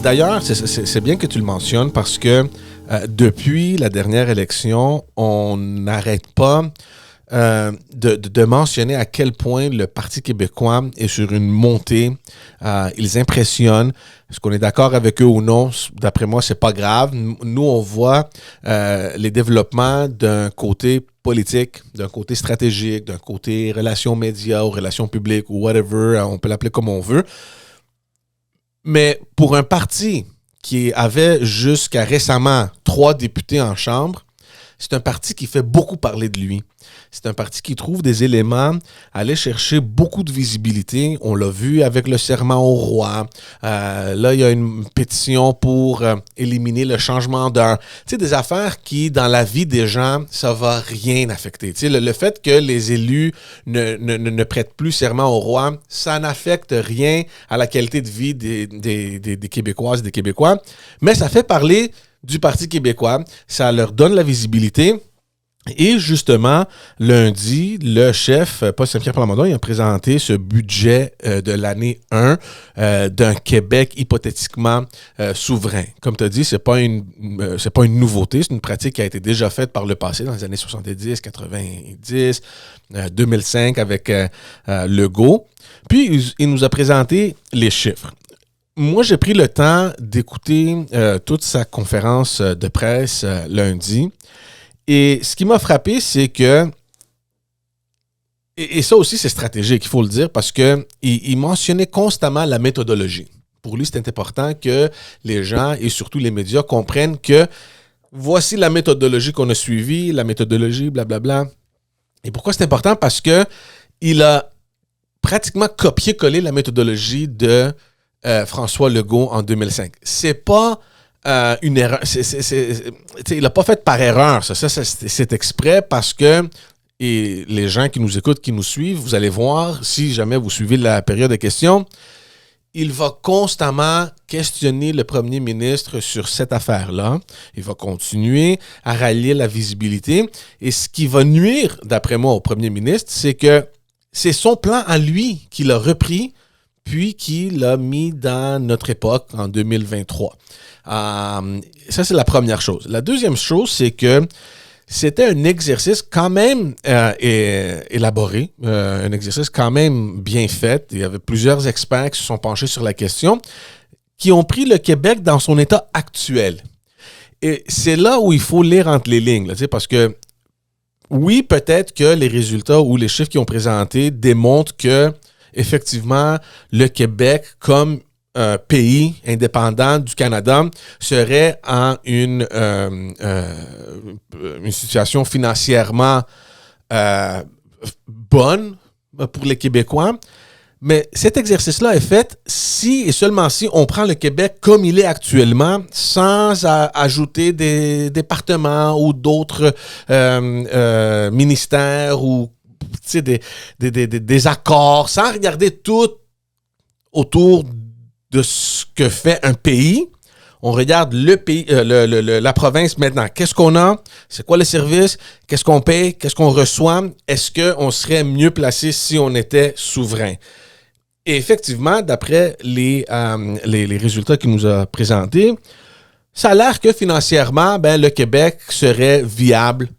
D'ailleurs, c'est bien que tu le mentionnes parce que depuis la dernière élection, on n'arrête pas de mentionner à quel point le Parti québécois est sur une montée. Ils impressionnent. Est-ce qu'on est d'accord avec eux ou non? D'après moi, c'est pas grave. Nous, on voit les développements d'un côté politique, d'un côté stratégique, d'un côté relations médias ou relations publiques ou whatever, on peut l'appeler comme on veut. Mais pour un parti qui avait jusqu'à récemment 3 députés en chambre, c'est un parti qui fait beaucoup parler de lui. C'est un parti qui trouve des éléments, aller chercher beaucoup de visibilité. On l'a vu avec le serment au roi. Là, il y a une pétition pour éliminer le changement d'heure. Tu sais, des affaires qui, dans la vie des gens, ça va rien affecter. Tu sais, le fait que les élus ne prêtent plus serment au roi, ça n'affecte rien à la qualité de vie des Québécoises et des Québécois. Mais ça fait parler du Parti québécois. Ça leur donne la visibilité. Et justement, lundi, le chef, Paul Saint-Pierre Plamondon, il a présenté ce budget de l'année 1 d'un Québec hypothétiquement souverain. Comme tu as dit, c'est pas une nouveauté, c'est une pratique qui a été déjà faite par le passé, dans les années 70, 90, 2005 avec Legault. Puis, il nous a présenté les chiffres. Moi, j'ai pris le temps d'écouter toute sa conférence de presse lundi. Et ce qui m'a frappé, c'est que, et ça aussi c'est stratégique, il faut le dire, parce qu'il mentionnait constamment la méthodologie. Pour lui, c'est important que les gens et surtout les médias comprennent que voici la méthodologie qu'on a suivie, la méthodologie, blablabla. Et pourquoi c'est important? Parce que il a pratiquement copié-collé la méthodologie de François Legault en 2005. C'est pas une erreur. Il l'a pas fait par erreur. Ça, c'est exprès parce que, et les gens qui nous écoutent, qui nous suivent, vous allez voir, si jamais vous suivez la période de questions, il va constamment questionner le premier ministre sur cette affaire-là. Il va continuer à rallier la visibilité. Et ce qui va nuire, d'après moi, au premier ministre, c'est que c'est son plan à lui qu'il a repris puis qu'il l'a mis dans notre époque en 2023. Ça, c'est la première chose. La deuxième chose, c'est que c'était un exercice quand même élaboré, un exercice quand même bien fait. Il y avait plusieurs experts qui se sont penchés sur la question, qui ont pris le Québec dans son état actuel. Et c'est là où il faut lire entre les lignes, là, parce que oui, peut-être que les résultats ou les chiffres qu'ils ont présentés démontrent que effectivement, le Québec, comme un pays indépendant du Canada, serait en une situation financièrement bonne pour les Québécois. Mais cet exercice-là est fait si et seulement si on prend le Québec comme il est actuellement, sans ajouter des départements ou d'autres ministères ou des accords, sans regarder tout autour de ce que fait un pays. On regarde le pays, la province maintenant. Qu'est-ce qu'on a? C'est quoi les services? Qu'est-ce qu'on paye? Qu'est-ce qu'on reçoit? Est-ce qu'on serait mieux placé si on était souverain? Et effectivement, d'après les résultats qu'il nous a présentés, ça a l'air que financièrement, le Québec serait viable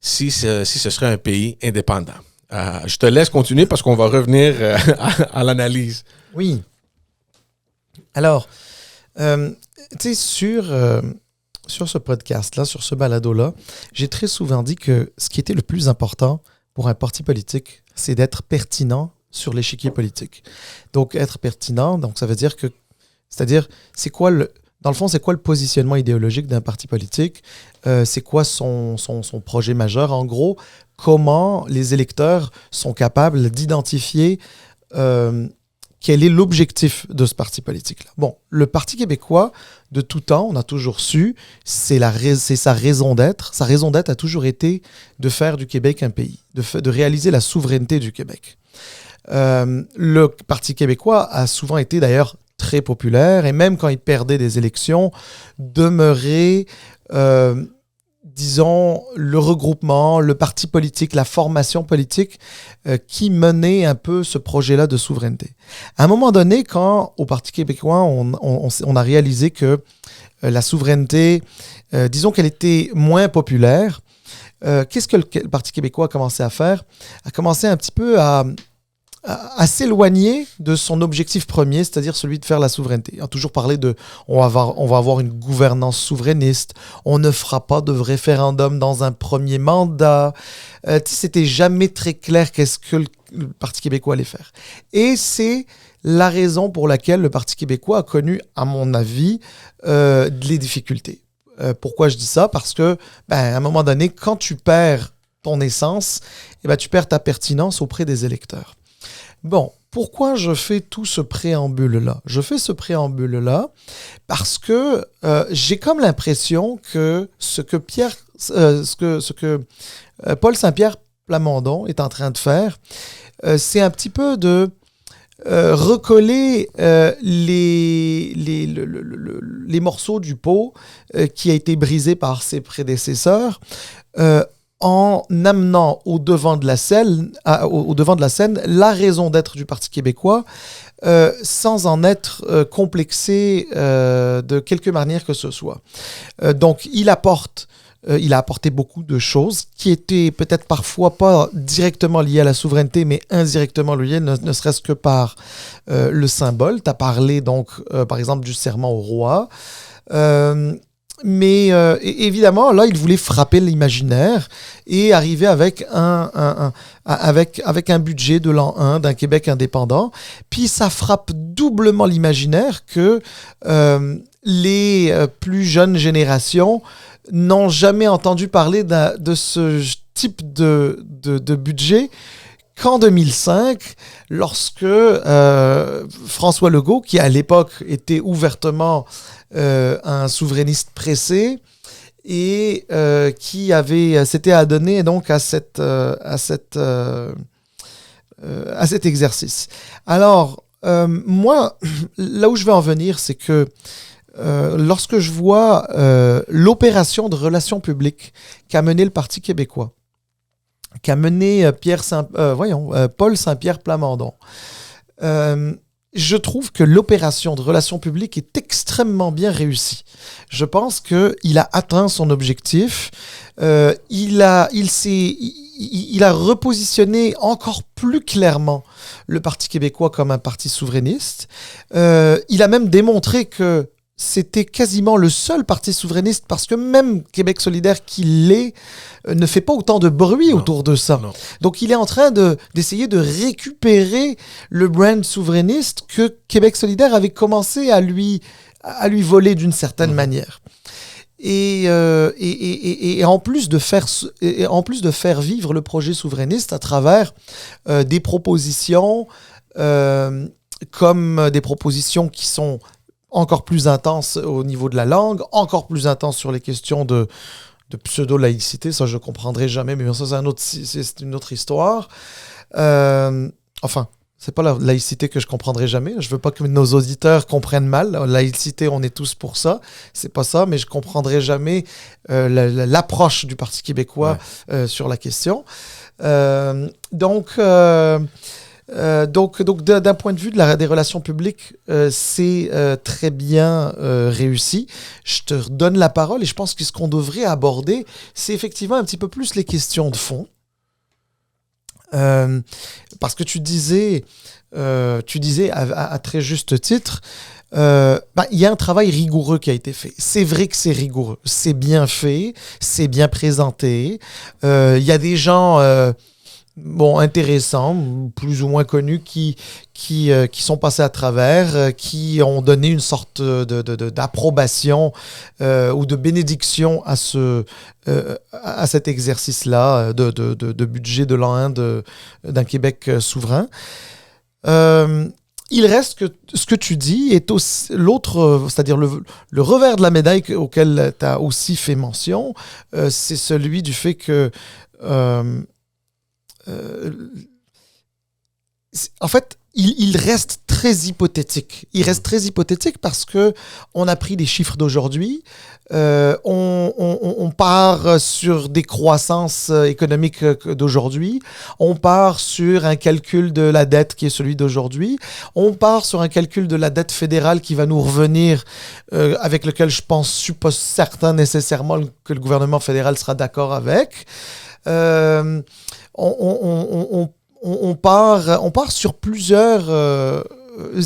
si ce serait un pays indépendant. Je te laisse continuer parce qu'on va revenir à l'analyse. Oui. Alors, tu sais, sur ce podcast-là, sur ce balado-là, j'ai très souvent dit que ce qui était le plus important pour un parti politique, c'est d'être pertinent sur l'échiquier politique. Donc, être pertinent, donc ça veut dire que, c'est-à-dire, c'est quoi dans le fond, c'est quoi le positionnement idéologique d'un parti politique? C'est quoi son projet majeur? En gros, comment les électeurs sont capables d'identifier quel est l'objectif de ce parti politique-là? Bon, le Parti québécois, de tout temps, on a toujours su, c'est sa raison d'être. Sa raison d'être a toujours été de faire du Québec un pays, de réaliser la souveraineté du Québec. Le Parti québécois a souvent été d'ailleurs très populaire et même quand il perdait des élections, demeurait disons, le regroupement, le parti politique, la formation politique qui menait un peu ce projet-là de souveraineté. À un moment donné, quand au Parti québécois, on a réalisé que la souveraineté, disons qu'elle était moins populaire, qu'est-ce que le Parti québécois a commencé à faire? A commencé un petit peu à s'éloigner de son objectif premier, c'est-à-dire celui de faire la souveraineté. On a toujours parlé de on va avoir une gouvernance souverainiste, on ne fera pas de référendum dans un premier mandat. C'était jamais très clair qu'est-ce que le Parti québécois allait faire. Et c'est la raison pour laquelle le Parti québécois a connu, à mon avis, des difficultés. Pourquoi je dis ça? Parce que, à un moment donné, quand tu perds ton essence, tu perds ta pertinence auprès des électeurs. Bon, pourquoi je fais tout ce préambule-là? Je fais ce préambule-là parce que j'ai comme l'impression que ce que Paul Saint-Pierre Plamondon est en train de faire, c'est un petit peu de recoller les morceaux du pot qui a été brisé par ses prédécesseurs en amenant au devant de la scène la raison d'être du Parti québécois sans en être complexé de quelque manière que ce soit. Donc, il a apporté beaucoup de choses qui étaient peut-être parfois pas directement liées à la souveraineté, mais indirectement liées, ne serait-ce que par le symbole. Tu as parlé donc, par exemple, du serment au roi. Mais évidemment, là, il voulait frapper l'imaginaire et arriver avec un budget de l'an 1 d'un Québec indépendant. Puis ça frappe doublement l'imaginaire que les plus jeunes générations n'ont jamais entendu parler de ce type de budget qu'en 2005, lorsque François Legault, qui à l'époque était ouvertement un souverainiste pressé et qui s'était adonné donc à cet exercice. Alors, moi, là où je vais en venir, c'est que lorsque je vois l'opération de relations publiques qu'a menée le Parti québécois, qu'a mené Paul Saint-Pierre Plamondon, je trouve que l'opération de relations publiques est extrêmement bien réussie. Je pense qu'il a atteint son objectif. Il a repositionné encore plus clairement le Parti québécois comme un parti souverainiste. Il a même démontré que c'était quasiment le seul parti souverainiste parce que même Québec solidaire qui l'est ne fait pas autant de bruit autour de ça. Non. Donc il est en train d'essayer de récupérer le brand souverainiste que Québec solidaire avait commencé à lui voler d'une certaine manière. Et en plus de faire vivre le projet souverainiste à travers des propositions comme des propositions qui sont encore plus intense au niveau de la langue, encore plus intense sur les questions de pseudo-laïcité. Ça, je ne comprendrai jamais, mais ça, c'est une autre histoire. Enfin, c'est pas la laïcité que je comprendrai jamais. Je veux pas que nos auditeurs comprennent mal. La laïcité, on est tous pour ça. C'est pas ça, mais je comprendrai jamais l'approche du Parti québécois sur la question. Donc, d'un point de vue des relations publiques, c'est très bien réussi. Je te donne la parole et je pense que ce qu'on devrait aborder, c'est effectivement un petit peu plus les questions de fond. Parce que tu disais à très juste titre, il y a un travail rigoureux qui a été fait. C'est vrai que c'est rigoureux. C'est bien fait, c'est bien présenté. Il y a des gens... intéressants, plus ou moins connus, qui sont passés à travers, qui ont donné une sorte d'approbation ou de bénédiction à cet exercice-là de budget de l'an 1 d'un Québec souverain. Il reste que ce que tu dis est aussi l'autre, c'est-à-dire le revers de la médaille auquel tu as aussi fait mention, c'est celui du fait que en fait, il reste très hypothétique. Il reste très hypothétique parce que on a pris des chiffres d'aujourd'hui. On part sur des croissances économiques d'aujourd'hui. On part sur un calcul de la dette qui est celui d'aujourd'hui. On part sur un calcul de la dette fédérale qui va nous revenir, avec lequel je suis pas certain nécessairement que le gouvernement fédéral sera d'accord avec. On part sur plusieurs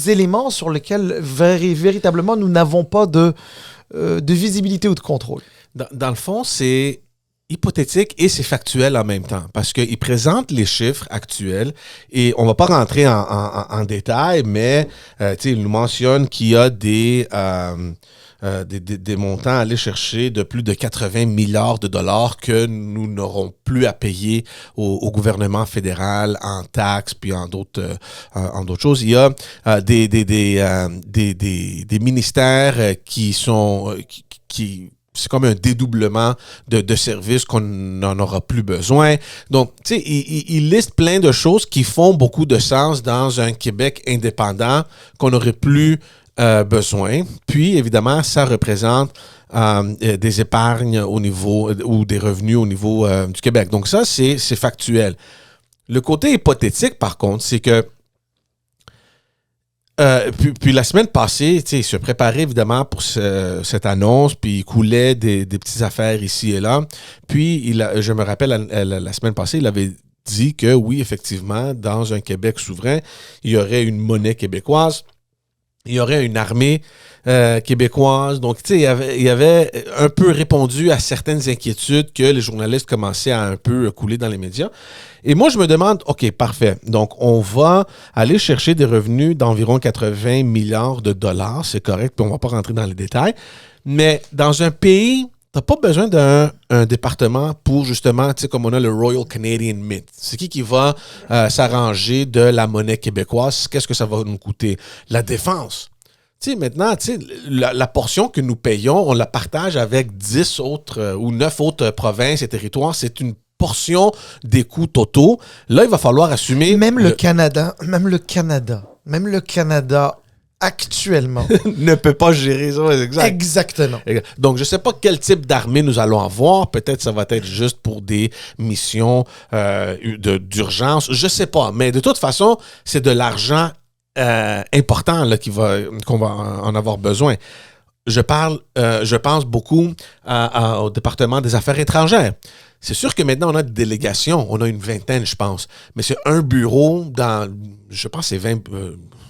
éléments sur lesquels véritablement nous n'avons pas de visibilité ou de contrôle. Dans le fond, c'est hypothétique et c'est factuel en même temps parce qu'il présente les chiffres actuels et on ne va pas rentrer en détail, mais il nous mentionne qu'il y a des montants à aller chercher de plus de 80 milliards de dollars que nous n'aurons plus à payer au gouvernement fédéral en taxes puis en d'autres choses. Il y a des ministères qui sont c'est comme un dédoublement de services qu'on n'en aura plus besoin. Donc, tu sais, il liste plein de choses qui font beaucoup de sens dans un Québec indépendant qu'on n'aurait plus besoin. Puis, évidemment, ça représente des épargnes au niveau ou des revenus au niveau du Québec. Donc, ça, c'est factuel. Le côté hypothétique, par contre, c'est que puis la semaine passée, il se préparait évidemment pour cette annonce, puis il coulait des petites affaires ici et là. Puis, je me rappelle, la semaine passée, il avait dit que oui, effectivement, dans un Québec souverain, il y aurait une monnaie québécoise, il y aurait une armée québécoise. Donc, tu sais, il avait un peu répondu à certaines inquiétudes que les journalistes commençaient à un peu couler dans les médias. Et moi, je me demande, OK, parfait. Donc, on va aller chercher des revenus d'environ 80 milliards de dollars. C'est correct, puis on ne va pas rentrer dans les détails. Mais dans un pays, tu n'as pas besoin d'un département pour justement, tu sais, comme on a le Royal Canadian Mint. C'est qui va s'arranger de la monnaie québécoise? Qu'est-ce que ça va nous coûter? La défense. Tu sais, maintenant, tu sais, la portion que nous payons, on la partage avec 10 autres ou 9 autres provinces et territoires. C'est une portion des coûts totaux. Là, il va falloir assumer... Même le Canada actuellement ne peut pas gérer ça. Exactement. Donc, je ne sais pas quel type d'armée nous allons avoir. Peut-être ça va être juste pour des missions d'urgence. Je ne sais pas. Mais de toute façon, c'est de l'argent important là, qu'on va en avoir besoin. Je pense beaucoup au département des Affaires étrangères. C'est sûr que maintenant, on a des délégations. On a une vingtaine, je pense. Mais c'est un bureau dans, je pense, c'est 20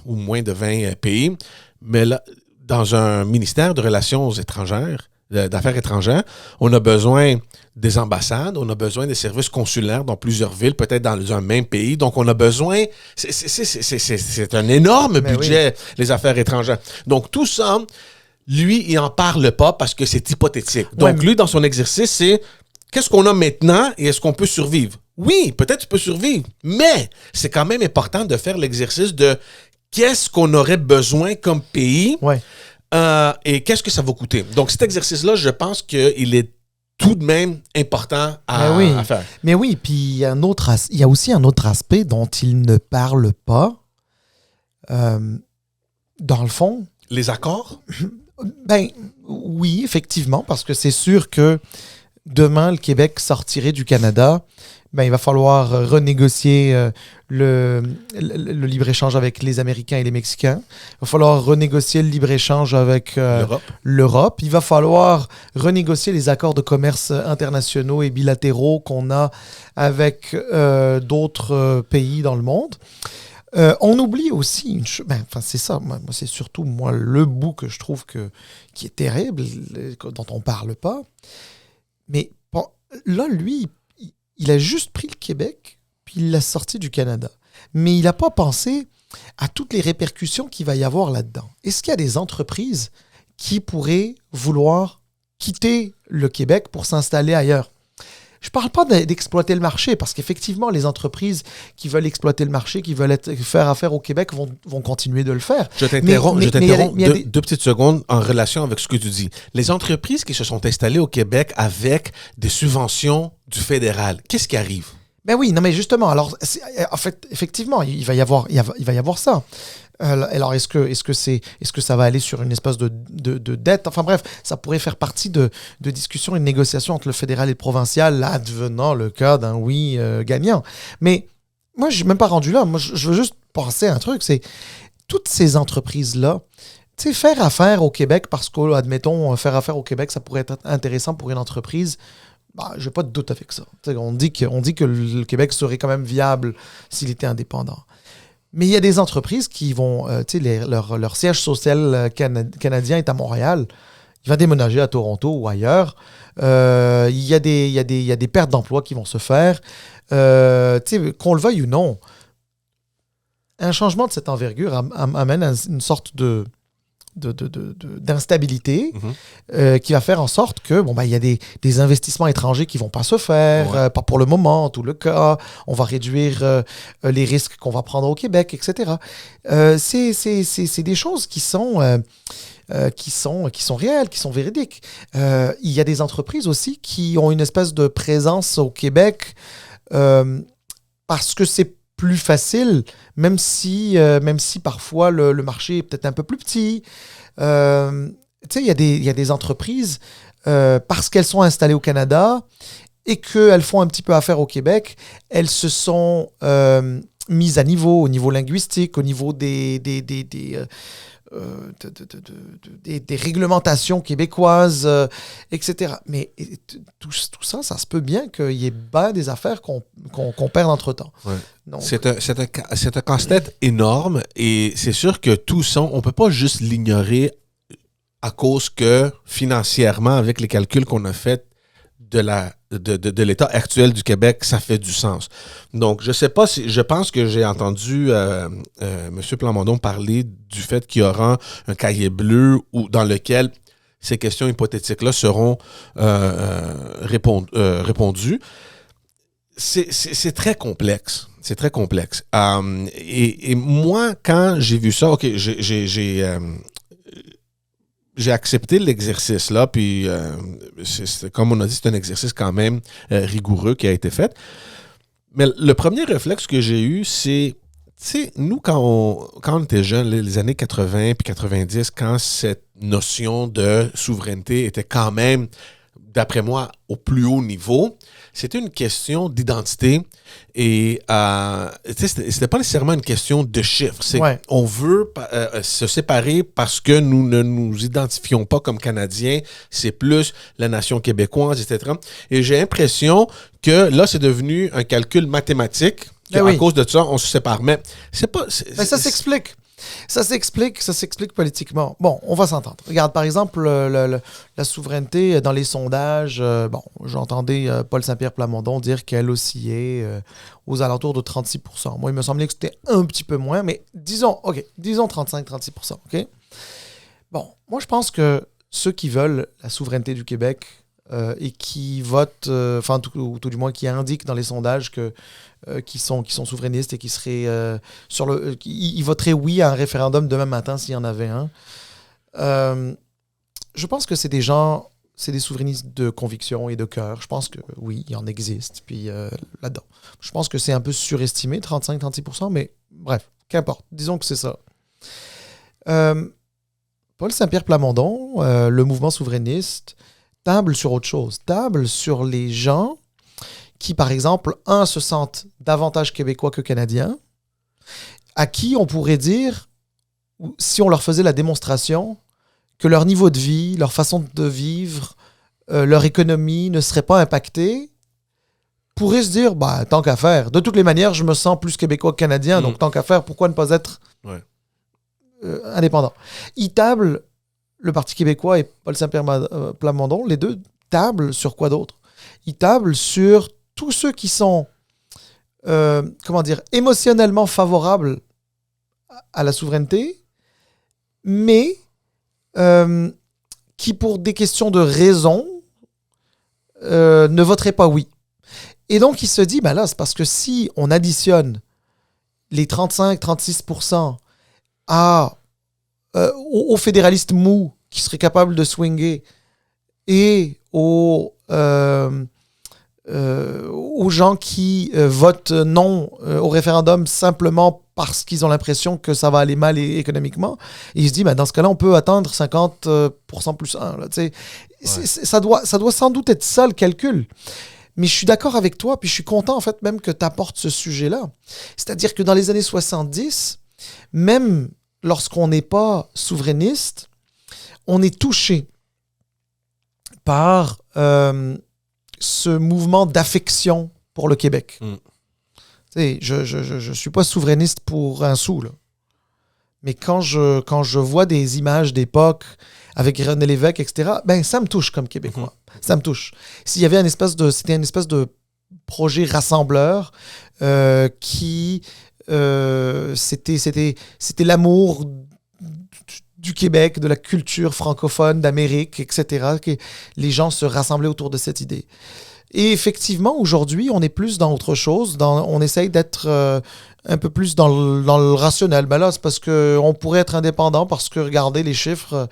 ou moins de 20 pays. Mais là, dans un ministère de Relations étrangères, d'Affaires étrangères, on a besoin des ambassades, on a besoin des services consulaires dans plusieurs villes, peut-être dans un même pays. Donc, on a besoin... C'est un énorme budget, oui, les affaires étrangères. Donc, tout ça, lui, il n'en parle pas parce que c'est hypothétique. Donc, lui, dans son exercice, c'est... Qu'est-ce qu'on a maintenant et est-ce qu'on peut survivre? Oui, peut-être tu peux survivre, mais c'est quand même important de faire l'exercice de qu'est-ce qu'on aurait besoin comme pays et qu'est-ce que ça va coûter. Donc, cet exercice-là, je pense qu'il est tout de même important à faire. Mais oui, puis il y a aussi un autre aspect dont il ne parle pas. Dans le fond... Les accords? Ben oui, effectivement, parce que c'est sûr que demain, le Québec sortirait du Canada, ben, il va falloir renégocier le libre-échange avec les Américains et les Mexicains. Il va falloir renégocier le libre-échange avec l'Europe. Il va falloir renégocier les accords de commerce internationaux et bilatéraux qu'on a avec d'autres pays dans le monde. On oublie aussi une chose, c'est ça, moi, c'est surtout le bout que je trouve qui est terrible, dont on ne parle pas. Mais bon, là, lui, il a juste pris le Québec, puis il l'a sorti du Canada. Mais il n'a pas pensé à toutes les répercussions qu'il va y avoir là-dedans. Est-ce qu'il y a des entreprises qui pourraient vouloir quitter le Québec pour s'installer ailleurs? Je ne parle pas d'exploiter le marché, parce qu'effectivement, les entreprises qui veulent exploiter le marché, qui veulent faire affaire au Québec, vont continuer de le faire. Je t'interromps deux petites secondes en relation avec ce que tu dis. Les entreprises qui se sont installées au Québec avec des subventions du fédéral, qu'est-ce qui arrive? Ben oui, non mais justement, alors, en fait, effectivement, il va y avoir ça. Alors, est-ce que ça va aller sur une espèce de dette? Enfin bref, ça pourrait faire partie de discussions et de négociations entre le fédéral et le provincial, advenant le cas d'un oui gagnant. Mais moi, je ne suis même pas rendu là. Moi, je veux juste penser à un truc, c'est toutes ces entreprises-là, tu sais, faire affaire au Québec, parce que, admettons, faire affaire au Québec, ça pourrait être intéressant pour une entreprise. Bah, je n'ai pas de doute avec ça. On dit que le Québec serait quand même viable s'il était indépendant. Mais il y a des entreprises qui vont, leur siège social canadien est à Montréal. Il va déménager à Toronto ou ailleurs. Il y a des pertes d'emplois qui vont se faire. Qu'on le veuille ou non, un changement de cette envergure amène à une sorte d'instabilité qui va faire en sorte que il y a des investissements étrangers qui vont pas se faire, pas pour le moment en tout le cas. On va réduire les risques qu'on va prendre au Québec, etc. C'est des choses qui sont réelles, qui sont véridiques. Il y a des entreprises aussi qui ont une espèce de présence au Québec parce que c'est plus facile, même si parfois le marché est peut-être un peu plus petit. Il y a des entreprises, parce qu'elles sont installées au Canada et qu'elles font un petit peu affaire au Québec, elles se sont mises à niveau, au niveau linguistique, au niveau des réglementations québécoises, etc. Mais tout ça, ça se peut bien qu'il y ait bien des affaires qu'on perde entre-temps. Ouais. Donc, c'est un casse-tête énorme et c'est sûr que tout ça, on ne peut pas juste l'ignorer à cause que financièrement, avec les calculs qu'on a faits de l'état actuel du Québec, ça fait du sens. Donc, je sais pas si... Je pense que j'ai entendu M. Plamondon parler du fait qu'il y aura un cahier bleu dans lequel ces questions hypothétiques-là seront répondues. C'est très complexe. C'est très complexe. Et moi, quand j'ai vu ça, OK, j'ai accepté l'exercice là, puis comme on a dit, c'est un exercice quand même rigoureux qui a été fait. Mais le premier réflexe que j'ai eu, c'est, tu sais, nous, quand on était jeunes, les années 80 puis 90, quand cette notion de souveraineté était quand même, d'après moi, au plus haut niveau, c'était une question d'identité et c'était pas nécessairement une question de chiffres. On veut se séparer parce que nous ne nous identifions pas comme Canadiens. C'est plus la nation québécoise, etc. Et j'ai l'impression que là, c'est devenu un calcul mathématique. À cause de ça, on se sépare. Mais c'est pas... Mais ça s'explique. Ça s'explique politiquement. Bon, on va s'entendre. Regarde, par exemple, la souveraineté dans les sondages, j'entendais Paul Saint-Pierre Plamondon dire qu'elle oscillait aux alentours de 36%. Moi, il me semblait que c'était un petit peu moins, mais disons 35-36%, OK? Bon, moi, je pense que ceux qui veulent la souveraineté du Québec et qui votent, ou tout du moins qui indiquent dans les sondages que qui sont souverainistes et qui seraient ils voteraient oui à un référendum demain matin s'il y en avait un. Je pense que c'est des gens, c'est des souverainistes de conviction et de cœur. Je pense que oui, il en existe. Puis là-dedans, je pense que c'est un peu surestimé, 35-36%, mais bref, qu'importe. Disons que c'est ça. Paul Saint-Pierre Plamondon, le mouvement souverainiste, table sur autre chose. Table sur les gens qui, par exemple, se sentent davantage québécois que canadiens, à qui on pourrait dire, si on leur faisait la démonstration, que leur niveau de vie, leur façon de vivre, leur économie ne serait pas impactée, pourraient se dire, tant qu'à faire. De toutes les manières, je me sens plus québécois que canadien, donc tant qu'à faire, pourquoi ne pas être indépendant? Ils tablent, le Parti québécois et Paul Saint-Pierre Plamondon, les deux tablent sur quoi d'autre? Ils tablent sur tous ceux qui sont, émotionnellement favorables à la souveraineté, mais qui, pour des questions de raison, ne voteraient pas oui. Et donc, il se dit, là, c'est parce que si on additionne les 35-36% aux fédéralistes mous qui seraient capables de swinger et aux gens qui votent non au référendum simplement parce qu'ils ont l'impression que ça va aller mal économiquement. Et il se dit, ben, dans ce cas-là, on peut atteindre 50% plus 1. Là, ça doit sans doute être ça le calcul. Mais je suis d'accord avec toi, puis je suis content en fait même que tu apportes ce sujet-là. C'est-à-dire que dans les années 70, même lorsqu'on n'est pas souverainiste, on est touché par ce mouvement d'affection pour le Québec. Je suis pas souverainiste pour un sou, là. Mais quand je vois des images d'époque avec René Lévesque, etc., ben ça me touche comme Québécois. Ça me touche. S'il y avait c'était une espèce de projet rassembleur qui c'était l'amour du Québec, de la culture francophone, d'Amérique, etc., que les gens se rassemblaient autour de cette idée. Et effectivement, aujourd'hui, on est plus dans autre chose. On essaye d'être un peu plus dans le rationnel. Ben là, c'est parce qu'on pourrait être indépendant, parce que, regardez les chiffres,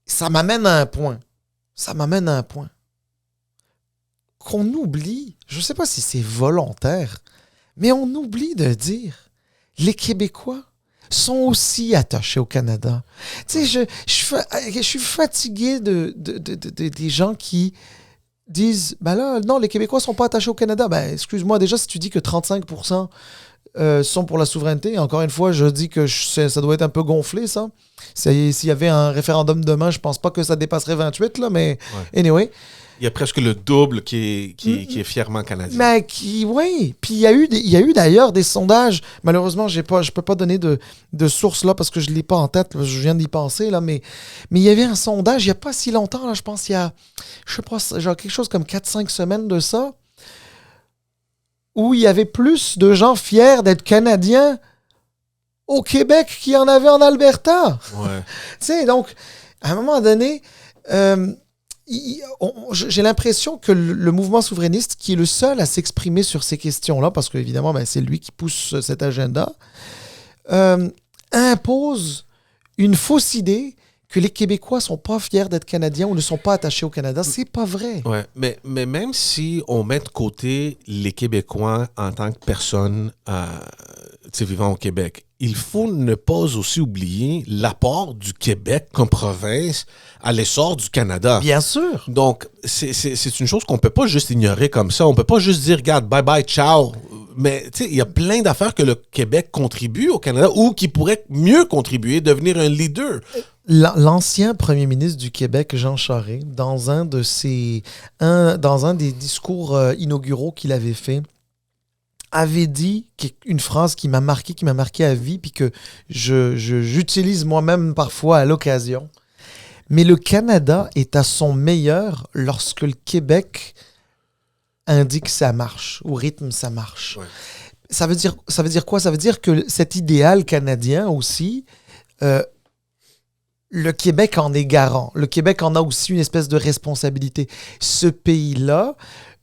ça m'amène à un point. Qu'on oublie, je ne sais pas si c'est volontaire, mais on oublie de dire, les Québécois sont aussi attachés au Canada. Tu sais, je suis fatigué des gens qui disent, ben là, non, les Québécois sont pas attachés au Canada. Ben, excuse-moi, déjà, si tu dis que 35% sont pour la souveraineté, encore une fois, je dis que ça doit être un peu gonflé, ça. S'il y avait un référendum demain, je pense pas que ça dépasserait 28, là, mais anyway. Il y a presque le double qui est fièrement canadien. Mais oui. Puis il y a eu d'ailleurs des sondages. Malheureusement, je peux pas donner de source là parce que je l'ai pas en tête. Je viens d'y penser là, mais il y avait un sondage il y a pas si longtemps là. Je pense il y a, je sais pas, genre quelque chose comme 4-5 semaines de ça, où il y avait plus de gens fiers d'être Canadiens au Québec qu'il y en avait en Alberta. Ouais. Tu sais, donc à un moment donné. J'ai l'impression que le mouvement souverainiste, qui est le seul à s'exprimer sur ces questions-là, parce qu'évidemment, ben, c'est lui qui pousse cet agenda, impose une fausse idée que les Québécois sont pas fiers d'être Canadiens ou ne sont pas attachés au Canada. C'est pas vrai. Ouais, mais même si on met de côté les Québécois en tant que personnes vivant au Québec, il faut ne pas aussi oublier l'apport du Québec comme province à l'essor du Canada. Bien sûr. Donc, c'est une chose qu'on peut pas juste ignorer comme ça. On peut pas juste dire, regarde, bye bye, ciao. Mais tu sais, il y a plein d'affaires que le Québec contribue au Canada ou qui pourraient mieux contribuer, devenir un leader. L'ancien premier ministre du Québec, Jean Charest, dans un des discours inauguraux qu'il avait fait, avait dit une phrase qui m'a marqué à vie, puis que j'utilise moi-même parfois à l'occasion. Mais le Canada est à son meilleur lorsque le Québec indique sa marche, ou rythme sa marche. Ouais. Ça veut dire quoi? Ça veut dire que cet idéal canadien aussi, le Québec en est garant. Le Québec en a aussi une espèce de responsabilité. Ce pays-là,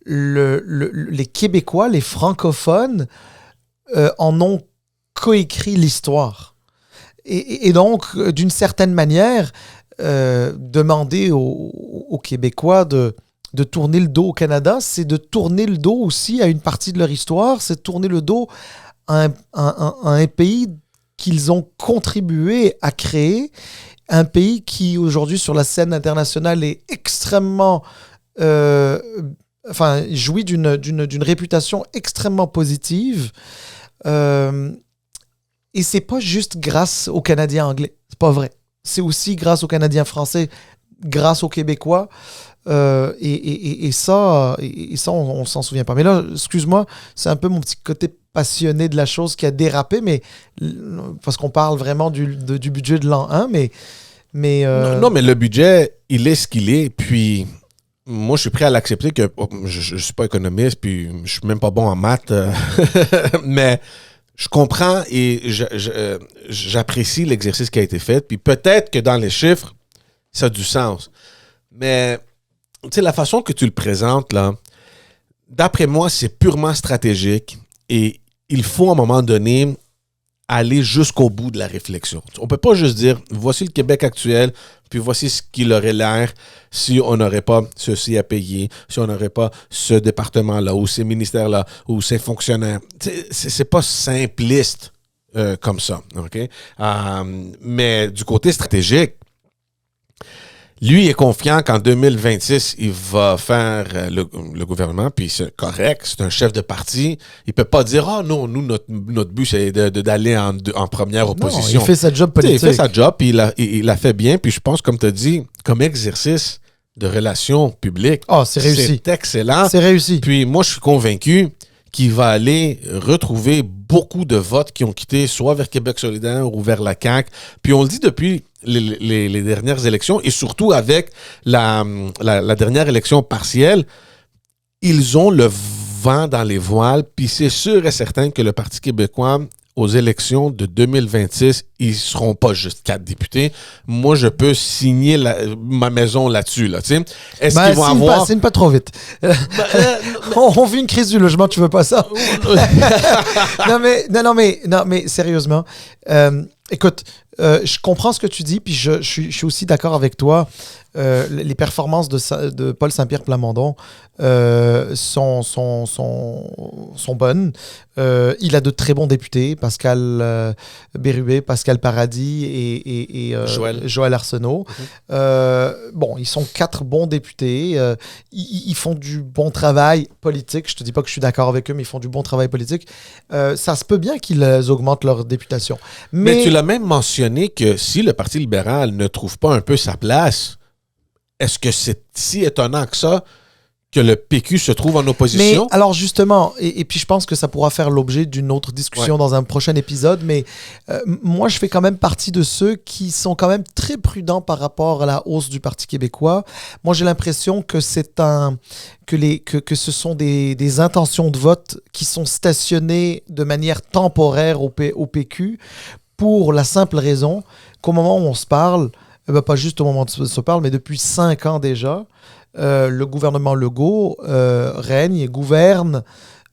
les Québécois, les francophones, en ont coécrit l'histoire. Et donc, d'une certaine manière, demander aux Québécois de tourner le dos au Canada, c'est de tourner le dos aussi à une partie de leur histoire, c'est de tourner le dos à un pays qu'ils ont contribué à créer, un pays qui, aujourd'hui, sur la scène internationale, est extrêmement... jouit d'une réputation extrêmement positive. Et c'est pas juste grâce aux Canadiens anglais. C'est pas vrai. C'est aussi grâce aux Canadiens français, grâce aux Québécois. Et ça, on s'en souvient pas. Mais là, excuse-moi, c'est un peu mon petit côté passionné de la chose qui a dérapé, mais parce qu'on parle vraiment du budget de l'an 1, mais non, mais le budget, il est ce qu'il est, puis moi, je suis prêt à l'accepter que je suis pas économiste, puis je suis même pas bon en maths, mais je comprends et j'apprécie l'exercice qui a été fait, puis peut-être que dans les chiffres, ça a du sens. Mais, tu sais, la façon que tu le présentes, là, d'après moi, c'est purement stratégique et il faut, à un moment donné, aller jusqu'au bout de la réflexion. On peut pas juste dire, voici le Québec actuel, puis voici ce qu'il aurait l'air si on n'aurait pas ceci à payer, si on n'aurait pas ce département-là, ou ces ministères-là, ou ces fonctionnaires. C'est pas simpliste. comme ça. OK? Mais du côté stratégique, lui est confiant qu'en 2026, il va faire le gouvernement, puis c'est correct, c'est un chef de parti. Il peut pas dire « Ah non, nous, notre but, c'est d'aller en première opposition. » Non, il fait sa job T'sais, politique. il fait sa job, puis il l'a fait bien. Puis je pense, comme tu as dit, comme exercice de relations publiques, C'est réussi. c'est excellent. C'est réussi. Puis moi, je suis convaincu qu'il va aller retrouver beaucoup de votes qui ont quitté soit vers Québec solidaire ou vers la CAQ. Puis on le dit depuis les dernières élections, et surtout avec la dernière élection partielle, ils ont le vent dans les voiles, puis c'est sûr et certain que le Parti québécois, aux élections de 2026, ils ne seront pas juste 4 députés. Moi, je peux signer ma maison là-dessus. Là, est-ce qu'ils vont avoir... Signe pas trop vite. On vit une crise du logement, tu veux pas ça? non, mais sérieusement, écoute, je comprends ce que tu dis, puis je suis aussi d'accord avec toi. Les performances de Paul Saint-Pierre Plamondon sont bonnes. Il a de très bons députés, Pascal Bérubé, Pascal Paradis et Joël Arsenault. Bon, ils sont 4 bons députés. Ils font du bon travail politique. Je te dis pas que je suis d'accord avec eux, mais ils font du bon travail politique. Ça se peut bien qu'ils augmentent leur députation. Mais tu l'as même mentionné que si le Parti libéral ne trouve pas un peu sa place, est-ce que c'est si étonnant que ça que le PQ se trouve en opposition? Mais alors justement, et puis je pense que ça pourra faire l'objet d'une autre discussion dans un prochain épisode, mais moi je fais quand même partie de ceux qui sont quand même très prudents par rapport à la hausse du Parti québécois. Moi j'ai l'impression que que ce sont des intentions de vote qui sont stationnées de manière temporaire au PQ pour la simple raison qu'au moment où on se parle, pas juste au moment où on se parle, mais depuis 5 ans déjà, le gouvernement Legault règne et gouverne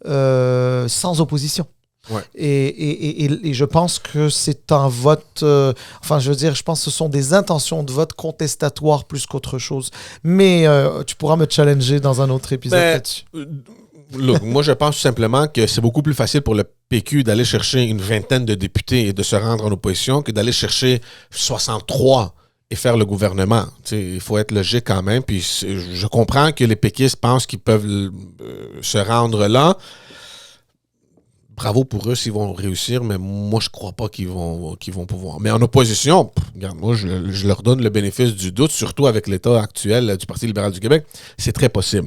sans opposition. Ouais. Et je pense que c'est un vote... je pense que ce sont des intentions de vote contestatoires plus qu'autre chose. Mais tu pourras me challenger dans un autre épisode là-dessus. Look, moi, je pense simplement que c'est beaucoup plus facile pour le PQ d'aller chercher une vingtaine de députés et de se rendre en opposition que d'aller chercher 63 et faire le gouvernement. Il faut être logique quand même. Puis je comprends que les péquistes pensent qu'ils peuvent se rendre là. Bravo pour eux s'ils vont réussir, mais moi, je crois pas qu'ils vont pouvoir. Mais en opposition, regarde, moi, je leur donne le bénéfice du doute, surtout avec l'état actuel du Parti libéral du Québec. C'est très possible.